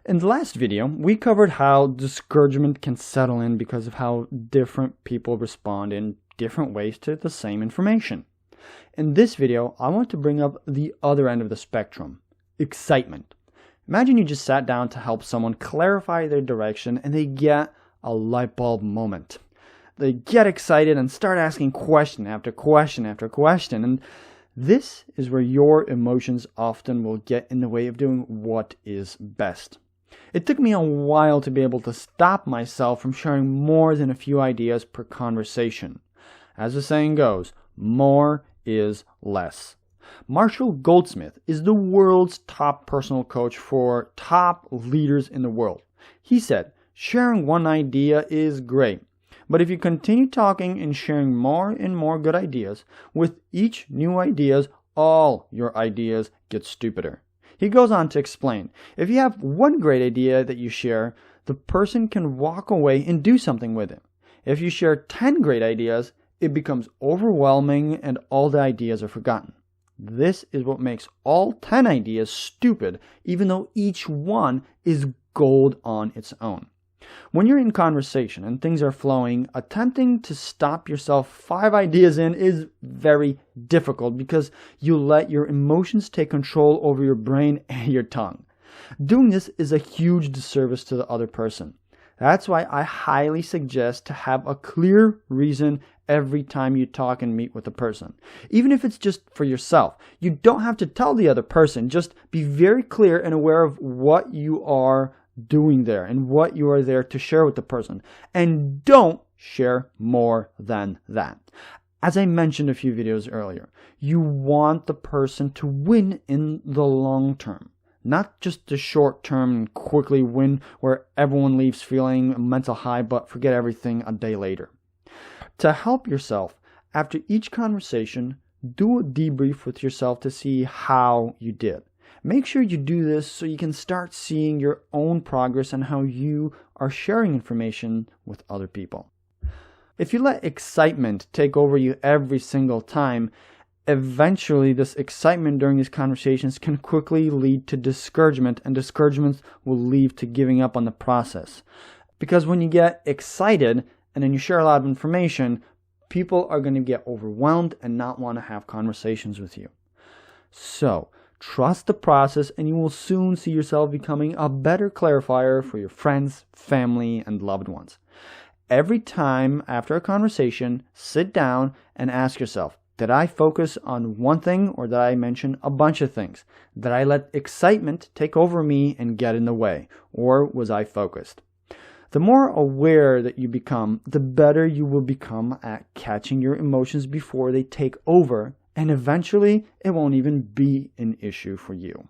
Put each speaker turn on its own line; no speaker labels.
In the last video, we covered how discouragement can settle in because of how different people respond in different ways to the same information. In this video, I want to bring up the other end of the spectrum, excitement. Imagine you just sat down to help someone clarify their direction and they get a light bulb moment. They get excited and start asking question after question after question, and this is where your emotions often will get in the way of doing what is best. It took me a while to be able to stop myself from sharing more than a few ideas per conversation. As the saying goes, more is less. Marshall Goldsmith is the world's top personal coach for top leaders in the world. He said, sharing one idea is great, but if you continue talking and sharing more and more good ideas, with each new ideas, all your ideas get stupider. He goes on to explain, if you have one great idea that you share, the person can walk away and do something with it. If you share 10 great ideas, it becomes overwhelming and all the ideas are forgotten. This is what makes all 10 ideas stupid, even though each one is gold on its own. When you're in conversation and things are flowing, attempting to stop yourself 5 ideas in is very difficult because you let your emotions take control over your brain and your tongue. Doing this is a huge disservice to the other person. That's why I highly suggest to have a clear reason every time you talk and meet with a person. Even if it's just for yourself, you don't have to tell the other person. Just be very clear and aware of what you are doing there and what you are there to share with the person. And don't share more than that. As I mentioned a few videos earlier, you want the person to win in the long term. Not just the short term and quickly win where everyone leaves feeling a mental high but forget everything a day later. To help yourself, after each conversation, do a debrief with yourself to see how you did. Make sure you do this so you can start seeing your own progress and how you are sharing information with other people. If you let excitement take over you every single time, eventually this excitement during these conversations can quickly lead to discouragement, and discouragement will lead to giving up on the process. Because when you get excited and then you share a lot of information, people are going to get overwhelmed and not want to have conversations with you. So, trust the process and you will soon see yourself becoming a better clarifier for your friends, family, and loved ones. Every time after a conversation, sit down and ask yourself, did I focus on one thing or did I mention a bunch of things? Did I let excitement take over me and get in the way? Or was I focused? The more aware that you become, the better you will become at catching your emotions before they take over, and eventually it won't even be an issue for you.